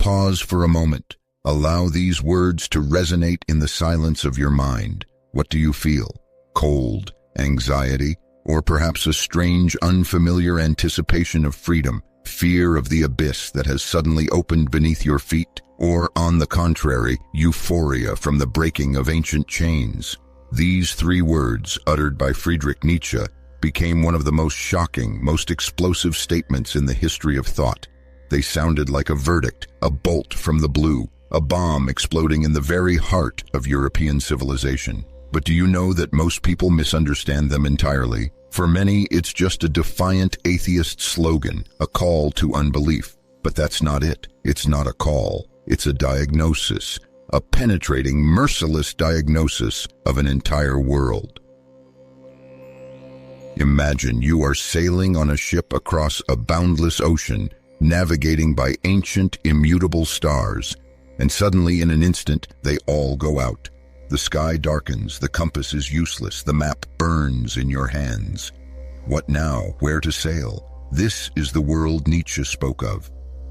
Pause for a moment. Allow these words to resonate in the silence of your mind. What do you feel? Cold, anxiety, or perhaps a strange, unfamiliar anticipation of freedom, fear of the abyss that has suddenly opened beneath your feet, or, on the contrary, euphoria from the breaking of ancient chains? These three words, uttered by Friedrich Nietzsche, became one of the most shocking, most explosive statements in the history of thought. They sounded like a verdict, a bolt from the blue, a bomb exploding in the very heart of European civilization. But do you know that most people misunderstand them entirely? For many, it's just a defiant atheist slogan, a call to unbelief. But that's not it. It's not a call. It's a diagnosis, a penetrating, merciless diagnosis of an entire world. Imagine you are sailing on a ship across a boundless ocean, navigating by ancient, immutable stars, and suddenly in an instant, they all go out. The sky darkens, the compass is useless, the map burns in your hands. What now? Where to sail? This is the world Nietzsche spoke of.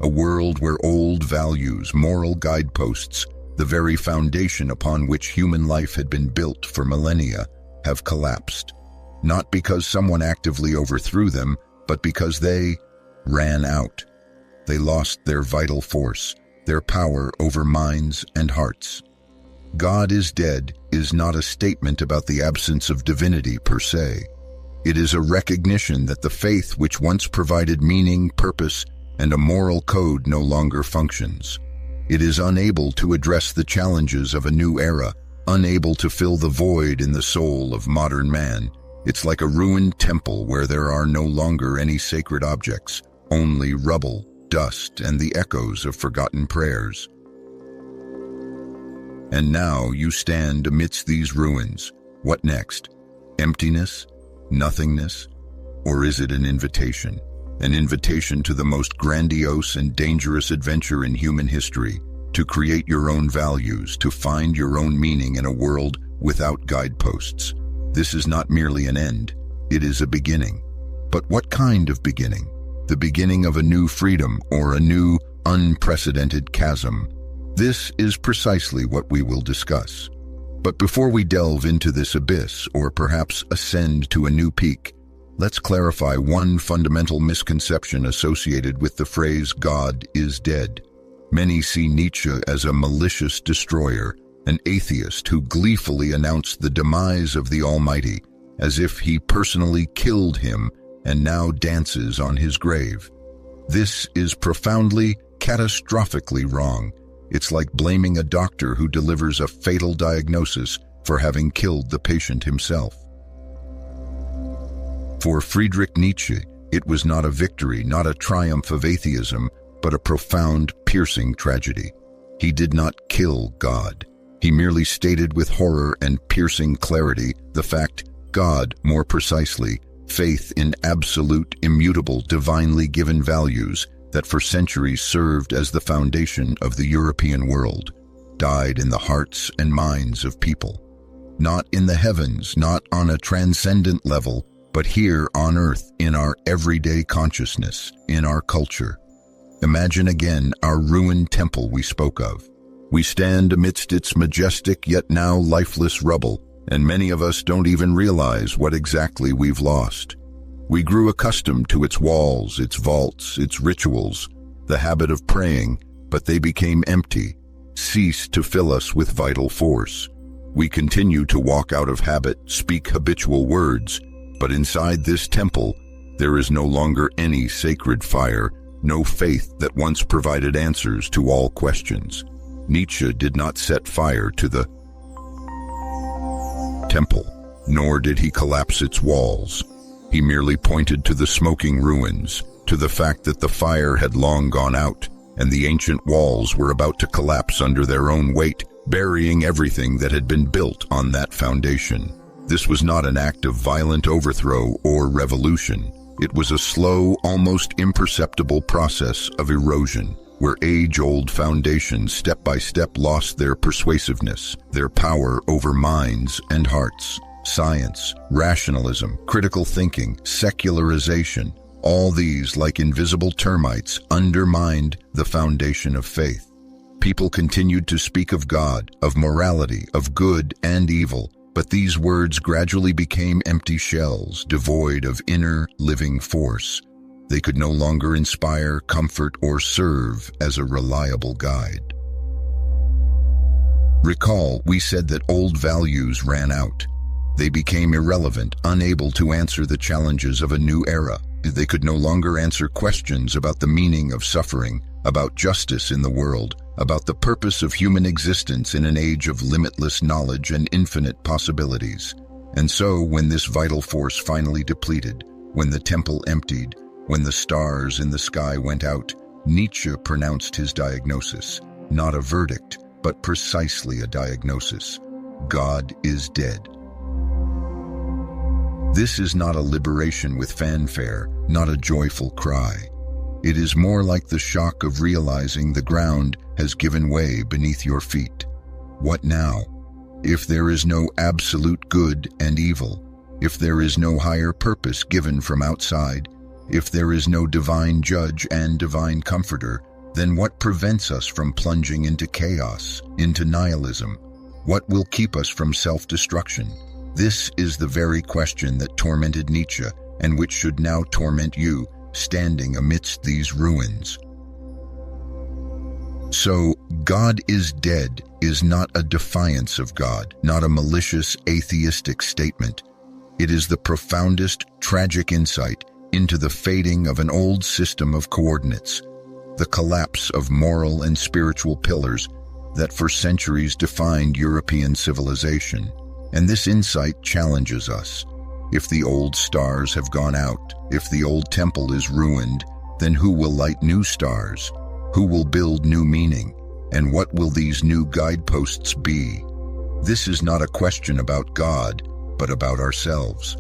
A world where old values, moral guideposts, the very foundation upon which human life had been built for millennia, have collapsed. Not because someone actively overthrew them, but because they ran out. They lost their vital force, their power over minds and hearts. God is dead is not a statement about the absence of divinity per se. It is a recognition that the faith which once provided meaning, purpose, and a moral code no longer functions. It is unable to address the challenges of a new era, unable to fill the void in the soul of modern man. It's like a ruined temple where there are no longer any sacred objects, only rubble, dust, and the echoes of forgotten prayers. And now you stand amidst these ruins. What next? Emptiness? Nothingness? Or is it an invitation? An invitation to the most grandiose and dangerous adventure in human history, to create your own values, to find your own meaning in a world without guideposts. This is not merely an end, it is a beginning. But what kind of beginning? The beginning of a new freedom or a new, unprecedented chasm. This is precisely what we will discuss. But before we delve into this abyss, or perhaps ascend to a new peak, let's clarify one fundamental misconception associated with the phrase God is dead. Many see Nietzsche as a malicious destroyer, an atheist who gleefully announced the demise of the Almighty, as if he personally killed him and now dances on his grave. This is profoundly, catastrophically wrong. It's like blaming a doctor who delivers a fatal diagnosis for having killed the patient himself. For Friedrich Nietzsche, it was not a victory, not a triumph of atheism, but a profound, piercing tragedy. He did not kill God. He merely stated with horror and piercing clarity the fact God, more precisely, faith in absolute, immutable, divinely given values that for centuries served as the foundation of the European world, died in the hearts and minds of people. Not in the heavens, not on a transcendent level, but here on earth, in our everyday consciousness, in our culture. Imagine again our ruined temple we spoke of. We stand amidst its majestic yet now lifeless rubble, and many of us don't even realize what exactly we've lost. We grew accustomed to its walls, its vaults, its rituals, the habit of praying, but they became empty, ceased to fill us with vital force. We continue to walk out of habit, speak habitual words, but inside this temple, there is no longer any sacred fire, no faith that once provided answers to all questions. Nietzsche did not set fire to the temple, nor did he collapse its walls. He merely pointed to the smoking ruins, to the fact that the fire had long gone out, and the ancient walls were about to collapse under their own weight, burying everything that had been built on that foundation. This was not an act of violent overthrow or revolution. It was a slow, almost imperceptible process of erosion, where age-old foundations step by step lost their persuasiveness, their power over minds and hearts. Science, rationalism, critical thinking, secularization, All these, like invisible termites, undermined the foundation of faith. People continued to speak of God, of morality, of good and evil, but these words gradually became empty shells, devoid of inner, living force. They could no longer inspire, comfort, or serve as a reliable guide. Recall, we said that old values ran out. They became irrelevant, unable to answer the challenges of a new era. They could no longer answer questions about the meaning of suffering, about justice in the world, about the purpose of human existence in an age of limitless knowledge and infinite possibilities. And so, when this vital force finally depleted, when the temple emptied, when the stars in the sky went out, Nietzsche pronounced his diagnosis, not a verdict, but precisely a diagnosis. God is dead. This is not a liberation with fanfare, not a joyful cry. It is more like the shock of realizing the ground has given way beneath your feet. What now? If there is no absolute good and evil, if there is no higher purpose given from outside, if there is no divine judge and divine comforter, then what prevents us from plunging into chaos, into nihilism? What will keep us from self-destruction? This is the very question that tormented Nietzsche and which should now torment you, standing amidst these ruins. So, God is dead is not a defiance of God, not a malicious atheistic statement. It is the profoundest, tragic insight into the fading of an old system of coordinates, the collapse of moral and spiritual pillars that for centuries defined European civilization. And this insight challenges us. If the old stars have gone out, if the old temple is ruined, then who will light new stars? Who will build new meaning? And what will these new guideposts be? This is not a question about God, but about ourselves.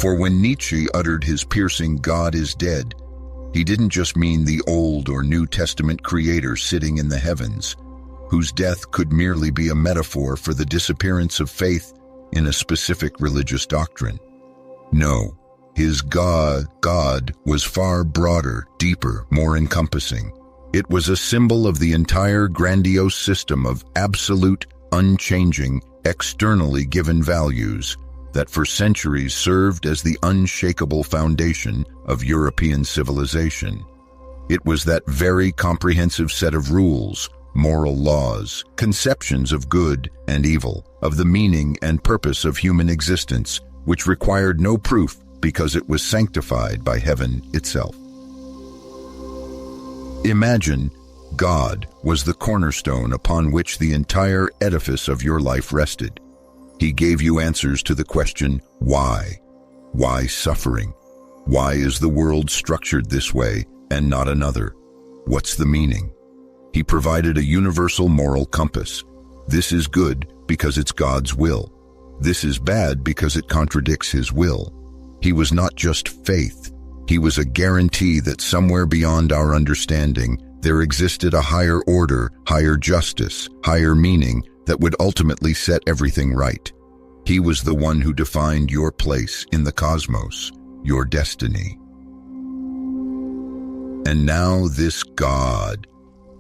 For when Nietzsche uttered his piercing "God is dead," he didn't just mean the Old or New Testament creator sitting in the heavens, whose death could merely be a metaphor for the disappearance of faith in a specific religious doctrine. No, his God was far broader, deeper, more encompassing. It was a symbol of the entire grandiose system of absolute, unchanging, externally given values that for centuries served as the unshakable foundation of European civilization. It was that very comprehensive set of rules, moral laws, conceptions of good and evil, of the meaning and purpose of human existence, which required no proof because it was sanctified by heaven itself. Imagine God was the cornerstone upon which the entire edifice of your life rested. He gave you answers to the question, why? Why suffering? Why is the world structured this way and not another? What's the meaning? He provided a universal moral compass. This is good because it's God's will. This is bad because it contradicts His will. He was not just faith. He was a guarantee that somewhere beyond our understanding, there existed a higher order, higher justice, higher meaning that would ultimately set everything right. He was the one who defined your place in the cosmos, your destiny. And now this God,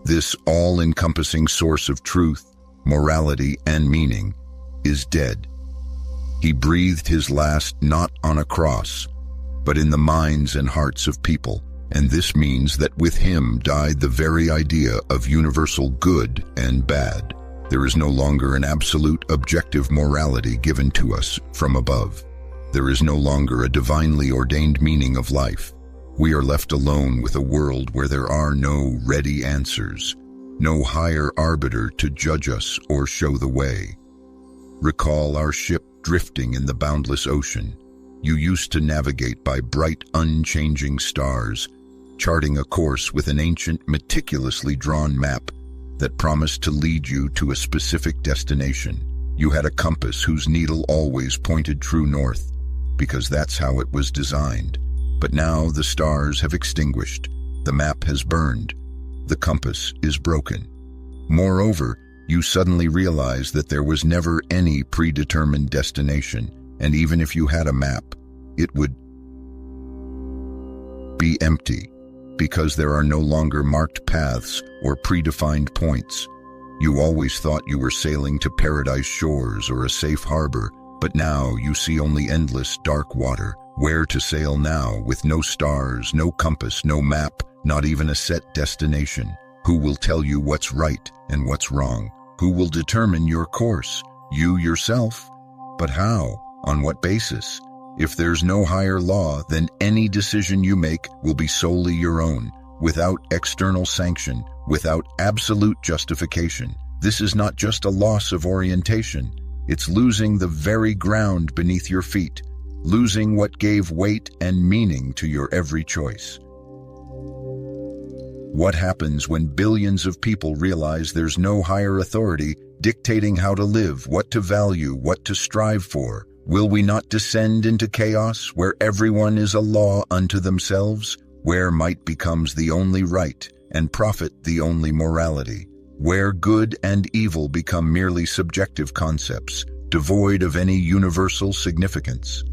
this all-encompassing source of truth, morality, and meaning, is dead. He breathed his last not on a cross, but in the minds and hearts of people, and this means that with him died the very idea of universal good and bad. There is no longer an absolute objective morality given to us from above. There is no longer a divinely ordained meaning of life. We are left alone with a world where there are no ready answers, no higher arbiter to judge us or show the way. Recall our ship drifting in the boundless ocean. You used to navigate by bright, unchanging stars, charting a course with an ancient, meticulously drawn map that promised to lead you to a specific destination. You had a compass whose needle always pointed true north, because that's how it was designed. But now the stars have extinguished, the map has burned, the compass is broken. Moreover, you suddenly realize that there was never any predetermined destination, and even if you had a map, it would be empty, because there are no longer marked paths or predefined points. You always thought you were sailing to paradise shores or a safe harbor, but now you see only endless dark water. Where to sail now, with no stars, no compass, no map, not even a set destination? Who will tell you what's right and what's wrong? Who will determine your course? You yourself? But how? On what basis? If there's no higher law, then any decision you make will be solely your own, without external sanction, without absolute justification. This is not just a loss of orientation. It's losing the very ground beneath your feet, losing what gave weight and meaning to your every choice. What happens when billions of people realize there's no higher authority dictating how to live, what to value, what to strive for? Will we not descend into chaos where everyone is a law unto themselves, where might becomes the only right and profit the only morality, where good and evil become merely subjective concepts, devoid of any universal significance?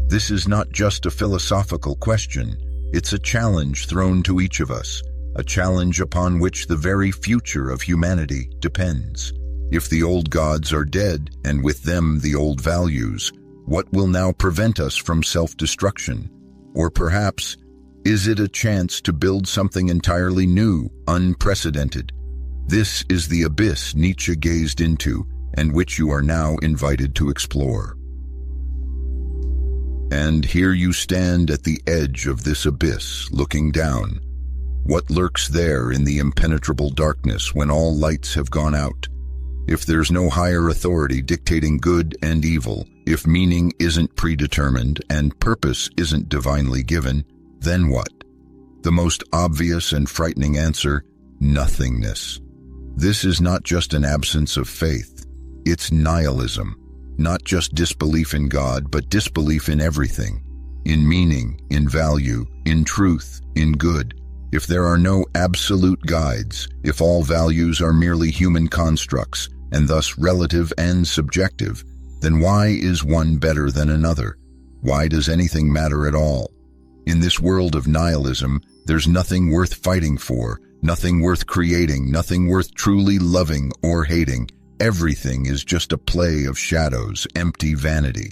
This is not just a philosophical question, it's a challenge thrown to each of us, a challenge upon which the very future of humanity depends. If the old gods are dead, and with them the old values, what will now prevent us from self-destruction? Or perhaps, is it a chance to build something entirely new, unprecedented? This is the abyss Nietzsche gazed into, and which you are now invited to explore. And here you stand at the edge of this abyss, looking down. What lurks there in the impenetrable darkness when all lights have gone out? If there's no higher authority dictating good and evil, if meaning isn't predetermined and purpose isn't divinely given, then what? The most obvious and frightening answer: nothingness. This is not just an absence of faith, it's nihilism. Not just disbelief in God, but disbelief in everything, in meaning, in value, in truth, in good. If there are no absolute guides, if all values are merely human constructs, and thus relative and subjective, then why is one better than another? Why does anything matter at all? In this world of nihilism, there's nothing worth fighting for, nothing worth creating, nothing worth truly loving or hating. Everything is just a play of shadows, empty vanity.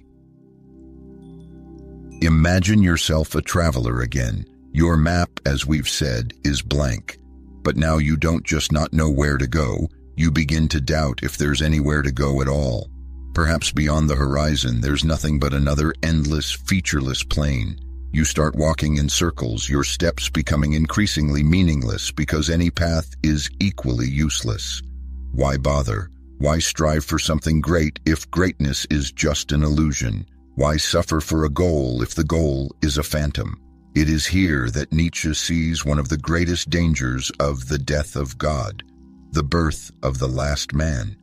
Imagine yourself a traveler again. Your map, as we've said, is blank. But now you don't just not know where to go, you begin to doubt if there's anywhere to go at all. Perhaps beyond the horizon there's nothing but another endless, featureless plain. You start walking in circles, your steps becoming increasingly meaningless because any path is equally useless. Why bother? Why strive for something great if greatness is just an illusion? Why suffer for a goal if the goal is a phantom? It is here that Nietzsche sees one of the greatest dangers of the death of God, the birth of the last man.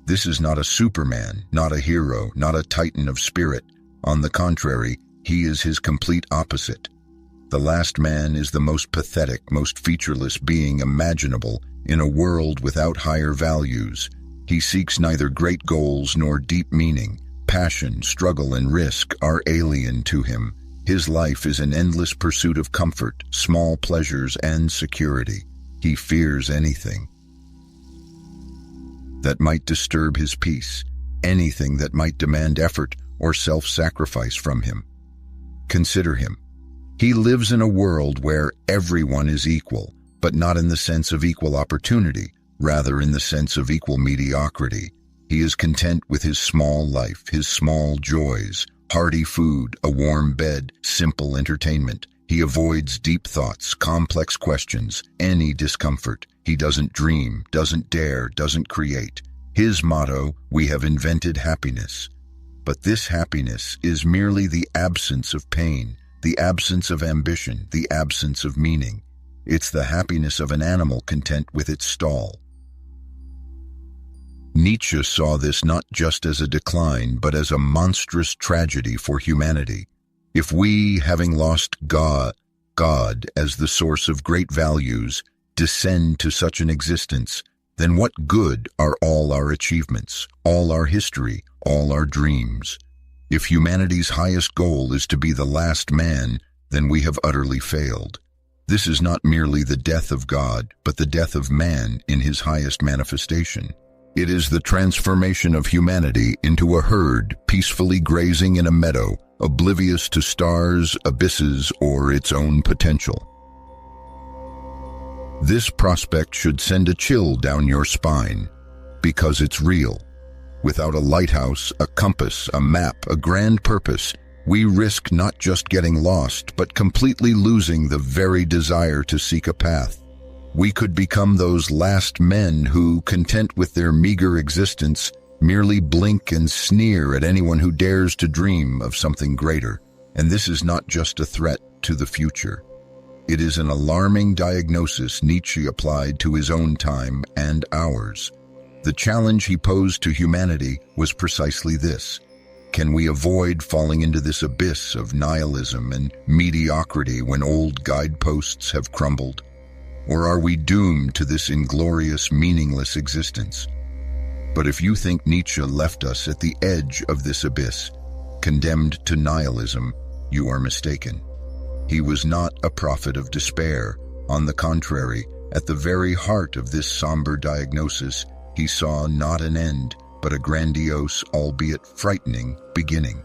This is not a Superman, not a hero, not a titan of spirit. On the contrary, he is his complete opposite. The last man is the most pathetic, most featureless being imaginable in a world without higher values. He seeks neither great goals nor deep meaning. Passion, struggle, and risk are alien to him. His life is an endless pursuit of comfort, small pleasures, and security. He fears anything that might disturb his peace, anything that might demand effort or self-sacrifice from him. Consider him. He lives in a world where everyone is equal, but not in the sense of equal opportunity, rather in the sense of equal mediocrity. He is content with his small life, his small joys, hearty food, a warm bed, simple entertainment. He avoids deep thoughts, complex questions, any discomfort. He doesn't dream, doesn't dare, doesn't create. His motto: we have invented happiness. But this happiness is merely the absence of pain, the absence of ambition, the absence of meaning. It's the happiness of an animal content with its stall. Nietzsche saw this not just as a decline, but as a monstrous tragedy for humanity. If we, having lost God as the source of great values, descend to such an existence, then what good are all our achievements, all our history, all our dreams? If humanity's highest goal is to be the last man, then we have utterly failed. This is not merely the death of God, but the death of man in his highest manifestation. It is the transformation of humanity into a herd peacefully grazing in a meadow, oblivious to stars, abysses, or its own potential. This prospect should send a chill down your spine, because it's real. Without a lighthouse, a compass, a map, a grand purpose, we risk not just getting lost, but completely losing the very desire to seek a path. We could become those last men who, content with their meager existence, merely blink and sneer at anyone who dares to dream of something greater. And this is not just a threat to the future. It is an alarming diagnosis Nietzsche applied to his own time and ours. The challenge he posed to humanity was precisely this. Can we avoid falling into this abyss of nihilism and mediocrity when old guideposts have crumbled? Or are we doomed to this inglorious, meaningless existence? But if you think Nietzsche left us at the edge of this abyss, condemned to nihilism, you are mistaken. He was not a prophet of despair. On the contrary, at the very heart of this somber diagnosis, he saw not an end, but a grandiose, albeit frightening, beginning.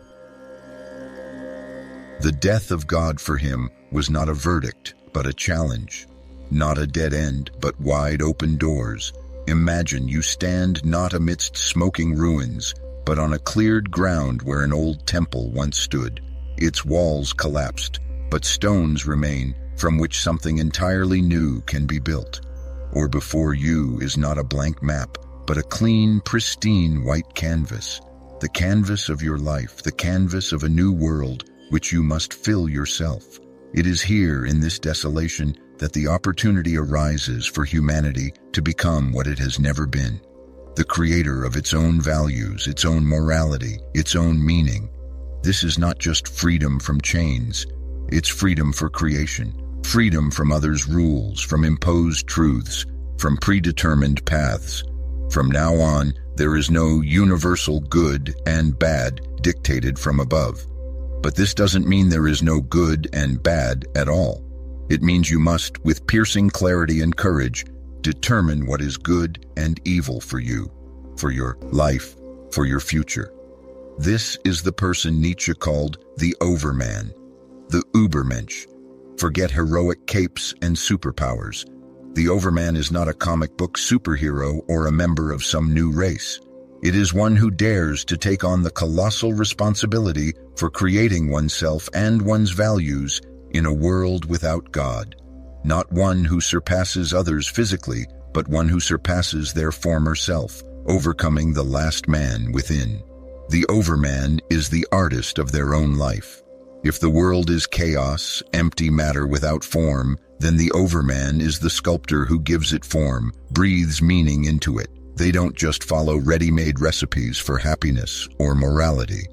The death of God for him was not a verdict, but a challenge. Not a dead end, but wide open doors. Imagine you stand not amidst smoking ruins, but on a cleared ground where an old temple once stood. Its walls collapsed, but stones remain from which something entirely new can be built. Or before you is not a blank map, but a clean, pristine white canvas. The canvas of your life, the canvas of a new world, which you must fill yourself. It is here, in this desolation, that the opportunity arises for humanity to become what it has never been, the creator of its own values, its own morality, its own meaning. This is not just freedom from chains, it's freedom for creation, freedom from others' rules, from imposed truths, from predetermined paths. From now on, there is no universal good and bad dictated from above. But this doesn't mean there is no good and bad at all. It means you must, with piercing clarity and courage, determine what is good and evil for you, for your life, for your future. This is the person Nietzsche called the Overman, the Übermensch. Forget heroic capes and superpowers. The Overman is not a comic book superhero or a member of some new race. It is one who dares to take on the colossal responsibility for creating oneself and one's values in a world without God. Not one who surpasses others physically, but one who surpasses their former self, overcoming the last man within. The Overman is the artist of their own life. If the world is chaos, empty matter without form, then the Overman is the sculptor who gives it form, breathes meaning into it. They don't just follow ready-made recipes for happiness or morality.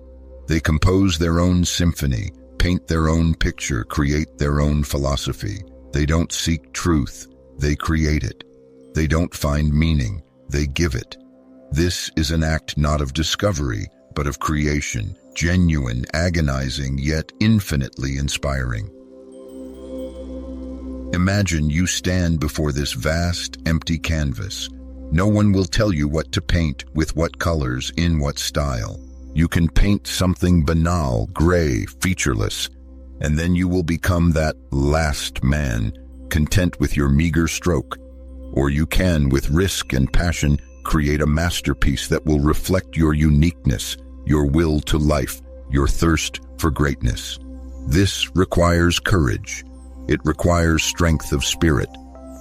They compose their own symphony, paint their own picture, create their own philosophy. They don't seek truth, they create it. They don't find meaning, they give it. This is an act not of discovery, but of creation, genuine, agonizing, yet infinitely inspiring. Imagine you stand before this vast, empty canvas. No one will tell you what to paint, with what colors, in what style. You can paint something banal, gray, featureless, and then you will become that last man, content with your meager stroke. Or you can, with risk and passion, create a masterpiece that will reflect your uniqueness, your will to life, your thirst for greatness. This requires courage. It requires strength of spirit.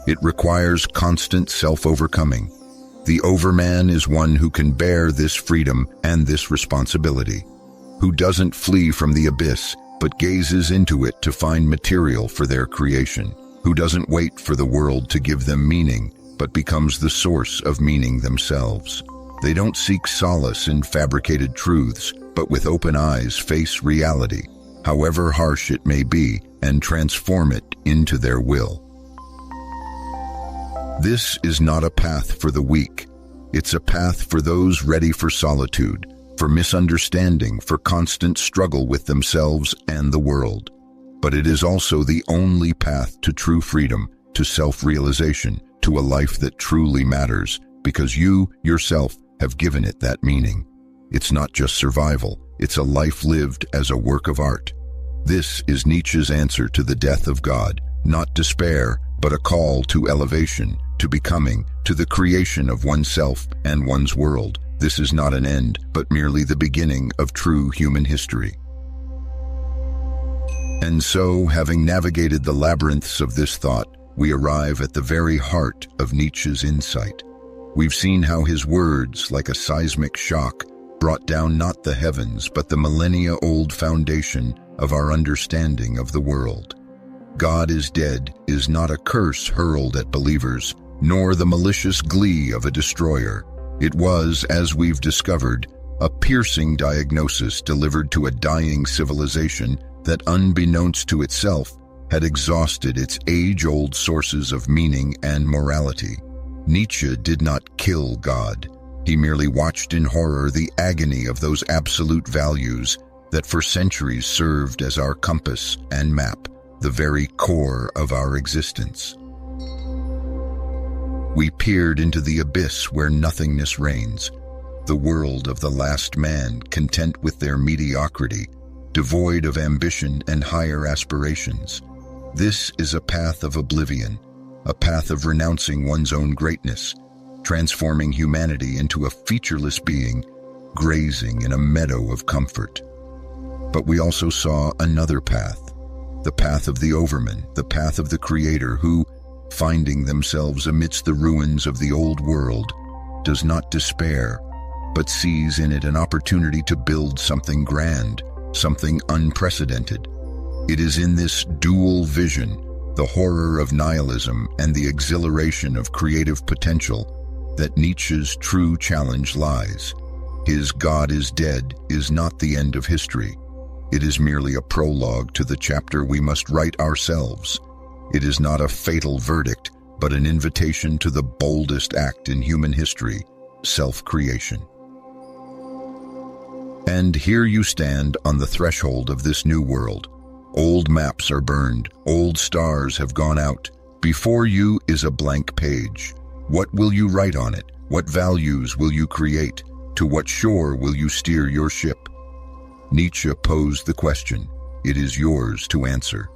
It requires constant self-overcoming. The Overman is one who can bear this freedom and this responsibility, who doesn't flee from the abyss, but gazes into it to find material for their creation, who doesn't wait for the world to give them meaning, but becomes the source of meaning themselves. They don't seek solace in fabricated truths, but with open eyes face reality, however harsh it may be, and transform it into their will. This is not a path for the weak. It's a path for those ready for solitude, for misunderstanding, for constant struggle with themselves and the world. but it is also the only path to true freedom, to self-realization, to a life that truly matters, because you, yourself, have given it that meaning. It's not just survival, it's a life lived as a work of art. This is Nietzsche's answer to the death of God, not despair, but a call to elevation, to becoming, to the creation of oneself and one's world. This is not an end, but merely the beginning of true human history. And so, having navigated the labyrinths of this thought, we arrive at the very heart of Nietzsche's insight. We've seen how his words, like a seismic shock, brought down not the heavens, but the millennia-old foundation of our understanding of the world. God is dead is not a curse hurled at believers, nor the malicious glee of a destroyer. It was, as we've discovered, a piercing diagnosis delivered to a dying civilization that, unbeknownst to itself, had exhausted its age-old sources of meaning and morality. Nietzsche did not kill God. He merely watched in horror the agony of those absolute values that for centuries served as our compass and map, the very core of our existence. We peered into the abyss where nothingness reigns, the world of the last man, content with their mediocrity, devoid of ambition and higher aspirations. This is a path of oblivion, a path of renouncing one's own greatness, transforming humanity into a featureless being, grazing in a meadow of comfort. But we also saw another path, the path of the overman, the path of the creator who, finding themselves amidst the ruins of the old world, does not despair, but sees in it an opportunity to build something grand, something unprecedented. It is in this dual vision, the horror of nihilism and the exhilaration of creative potential, that Nietzsche's true challenge lies. His God is dead is not the end of history. It is merely a prologue to the chapter we must write ourselves. It is not a fatal verdict, but an invitation to the boldest act in human history, self-creation. And here you stand on the threshold of this new world. Old maps are burned, old stars have gone out. Before you is a blank page. What will you write on it? What values will you create? To what shore will you steer your ship? Nietzsche posed the question. It is yours to answer.